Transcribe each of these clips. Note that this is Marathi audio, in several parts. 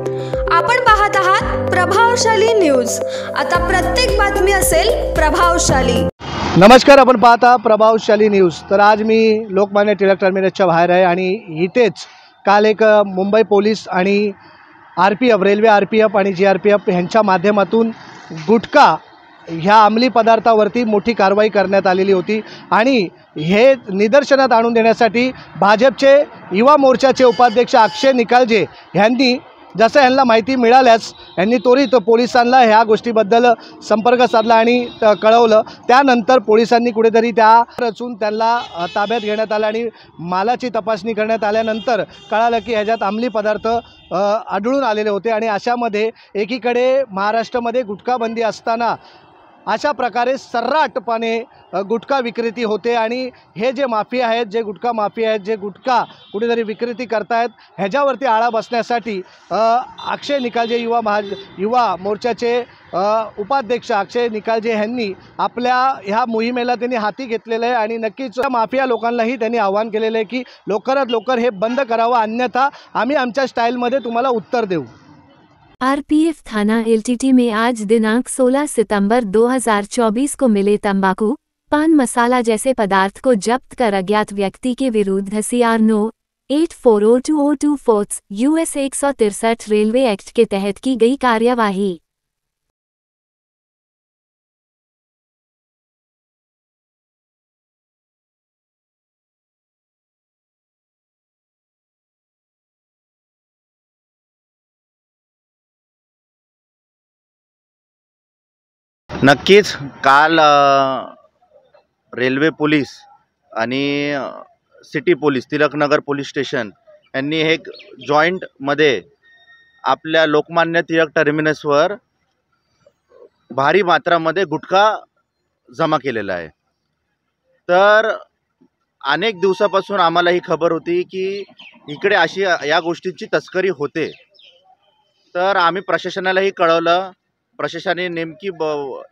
आपण पाहत आहात प्रभावशाली न्यूज। आता प्रत्येक बातमी असेल प्रभावशाली। नमस्कार, आपण पाहता प्रभावशाली न्यूज। तर आज मी लोकमान्य टिळक टर्मिनसच्या बाहेर आहे आणि इथेच काल एक मुंबई पोलीस आणि RPF रेल्वे RPF आणि GRPF यांच्या माध्यमातून गुटखा ह्या अंमली पदार्थावरती मोठी कारवाई करण्यात आलेली होती आणि हे निदर्शनात आणून देण्यासाठी भाजपचे युवा मोर्चाचे उपाध्यक्ष अक्षय निकालजे यांनी जसं यांना माहिती मिळाल्यास यांनी त्वरित पोलिसांना ह्या गोष्टीबद्दल संपर्क साधला आणि कळवलं। त्यानंतर पोलिसांनी कुठेतरी त्या रचून त्यांना ताब्यात घेण्यात आलं आणि मालाची तपासणी करण्यात आल्यानंतर कळालं की ह्याच्यात अंमली पदार्थ आढळून आलेले होते आणि अशामध्ये एकीकडे महाराष्ट्रामध्ये गुटखा बंदी असताना अशा प्रकारे सर्राटपणे गुटखा विक्रेती होते आणि हे जे माफिया आहेत, जे गुटखा माफिया आहेत, जे गुटखा कुठेतरी विक्रेती करतायत, ह्याच्यावरती आळा बसण्यासाठी अक्षय निकालजे युवा मोर्चाचे उपाध्यक्ष अक्षय निकालजे यांनी आपल्या ह्या मोहिमेला त्यांनी हाती घेतलेलं आहे आणि नक्कीच माफिया लोकांनाही त्यांनी आवाहन केलेलं आहे की लवकरात लवकर हे बंद करावं, अन्यथा आम्ही आमच्या स्टाईलमध्ये तुम्हाला उत्तर देऊ। RPF थाना LTT में आज दिनांक 16 सितंबर 2024 को मिले तंबाकू, पान मसाला जैसे पदार्थ को जब्त कर अज्ञात व्यक्ति के विरुद्ध CR 9840224 US 163 रेलवे एक्ट के तहत की गई कार्यवाही। नक्कीच काल रेल्वे पोलीस आणि city police Tilaknagar police station यांनी एक जॉईंटमध्ये आपल्या लोकमान्य टिळक टर्मिनसवर भारी मात्रामध्ये गुटखा जमा केलेला आहे। तर अनेक दिवसापासून आम्हाला ही खबर होती की इकडे अशी या गोष्टीची तस्करी होते। तर आम्ही प्रशासनालाही कळवलं। प्रशासनाने नेमकी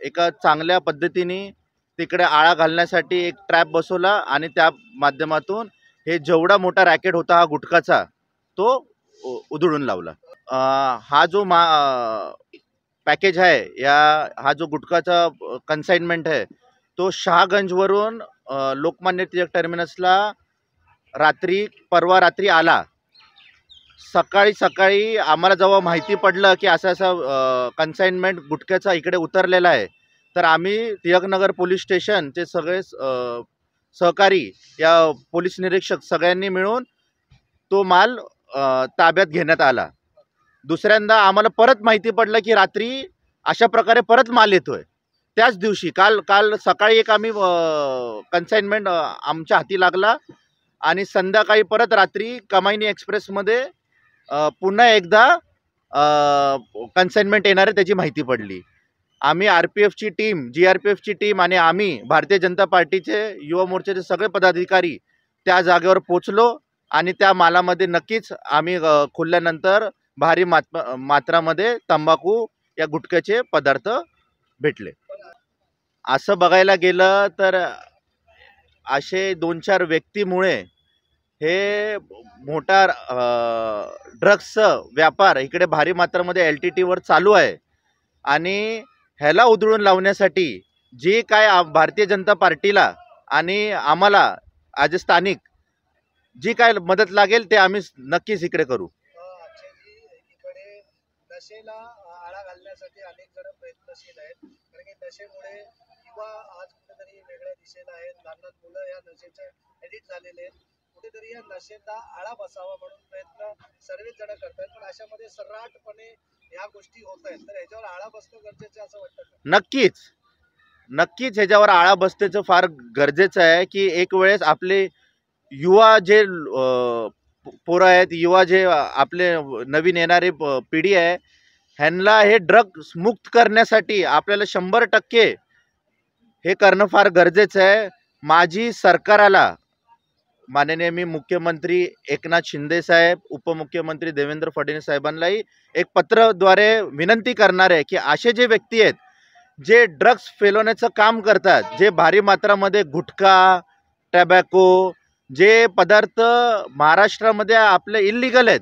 एका चांगल्या पद्धतीने तिकडे आळा घालण्यासाठी एक ट्रॅप बसवला आणि त्या माध्यमातून हे जेवढा मोठा रॅकेट होता हा गुटखाचा तो उधळून लावला। हा जो पॅकेज आहे हा जो गुटखाचा कन्साइनमेंट आहे तो शहागंजवरून लोकमान्य टिळक टर्मिनसला परवा रात्री आला। सकाळी आम्हाला जेव्हा माहिती पडलं की असं कन्साइनमेंट गुटख्याचा इकडे उतरलेला आहे, तर आम्ही टिळकनगर पोलीस स्टेशनचे सगळे सहकारी या पोलीस निरीक्षक सगळ्यांनी मिळून तो माल ताब्यात घेण्यात आला। दुसऱ्यांदा आम्हाला परत माहिती पडलं की रात्री अशा प्रकारे परत माल येतोय। त्याच दिवशी काल सकाळी एक आम्ही कन्साइनमेंट आमच्या हाती लागला आणि संध्याकाळी परत रात्री कमायनी एक्सप्रेसमध्ये पुन्हा एकदा कन्साइनमेंट येणार आहे त्याची माहिती पडली। आम्ही RPFची टीम, GRPFची टीम आणि आम्ही भारतीय जनता पार्टीचे युवा मोर्चाचे सगळे पदाधिकारी त्या जागेवर पोचलो आणि त्या मालामध्ये नक्कीच आम्ही खोलल्यानंतर भारी मात्रामध्ये तंबाखू या गुटख्याचे पदार्थ भेटले। असं बघायला गेलं तर असे 2-4 व्यक्तीमुळे हे मोठा ड्रग्सचा व्यापार इकडे भारी मात्रामध्ये LTTवर चालू आहे आणि ह्याला उधळून लावण्यासाठी जी काय भारतीय जनता पार्टीला आणि आम्हाला ॲज अ स्थानिक जी काय मदत लागेल ते आम्ही नक्कीच इकडे करू। नशेला आळा घालण्यासाठी अनेक जण प्रयत्नशील आहेत, कारण की नशेमुळे युवा आज कुठेतरी वेगळ्या दिशेला आहेत। लहान मुलं या नशेचे ॲडिक्ट झालेले आहेत। कुठेतरी या नशेला आळा बसावा म्हणून प्रयत्न सर्वच जण करतात, पण अशामध्ये सर्राटपणे ह्या गोष्टी होत आहेत। तर ह्याच्यावर आळा बसणं गरजेचं असं वाटतं का? नक्कीच ह्याच्यावर आळा बसण्याचं फार गरजेचं आहे की एक वेळेस आपले युवा जे पोरं आहेत, युवा जे आपले नवीन येणारे पिढी आहे, ह्यांना हे ड्रग्स मुक्त करण्यासाठी आपल्याला 100% हे करणं फार गरजेचं आहे। माझी सरकाराला माननीय मी मुख्यमंत्री एकनाथ शिंदे साहेब, उपमुख्यमंत्री देवेंद्र फडणवीस साहेबांनाही एक पत्राद्वारे विनंती करणार आहे की असे जे व्यक्ती आहेत जे ड्रग्स फैलवण्याचं काम करतात, जे भारी मात्रामध्ये गुटखा, टॅबॅको जे पदार्थ महाराष्ट्रामध्ये आपले इल्लीगल आहेत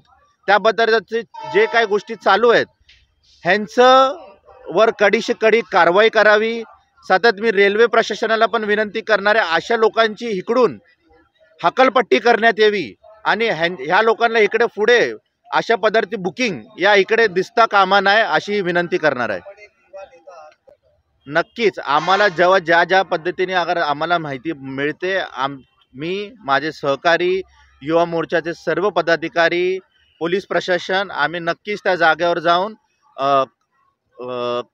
त्याबद्दलचे जे काही गोष्टी चालू आहेत ह्यांचं वर कड़ीशी कडी कारवाई करावी. सतत मी रेल्वे प्रशासनाला पण विनंती करणारे अशा लोकांची इकडून हकलपट्टी करण्यात यावी आणि ह्या लोकांना इकडे पुढे अशा पद्धती बुकिंग या इकडे दिसता कामा नये अशी विनंती करणार आहे. नक्कीच आम्हाला जेव्हा ज्या पद्धतीने अगर आम्हाला माहिती मिळते मी माझे सहकारी युवा मोर्चाचे सर्व पदाधिकारी पोलीस प्रशासन आम्ही नक्कीच त्या जागेवर जाऊन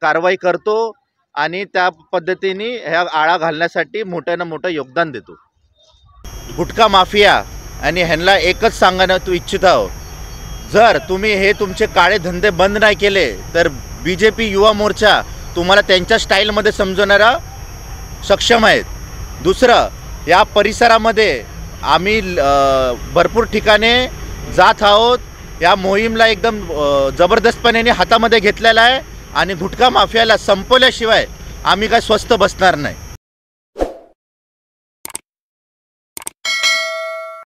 कारवाई करतो आणि त्या पद्धतीने ह्या आळा घालण्यासाठी मोठ्यानं मोठं योगदान देतो. गुटखा माफिया आणि ह्यांना एकच सांगणं इच्छित आहो, जर तुम्ही हे तुमचे काळे धंदे बंद नाही केले तर BJP युवा मोर्चा तुम्हाला त्यांच्या स्टाईलमध्ये समजवणारा सक्षम आहेत. दुसरं, या परिसरामध्ये आम्ही भरपूर ठिकाणे जात आहोत. या मोहीमला एकदम जबरदस्तपणे हातामध्ये घेतलेला आहे आणि गुटखा माफियाला संपवल्याशिवाय आम्ही काय स्वस्थ बसणार नाही.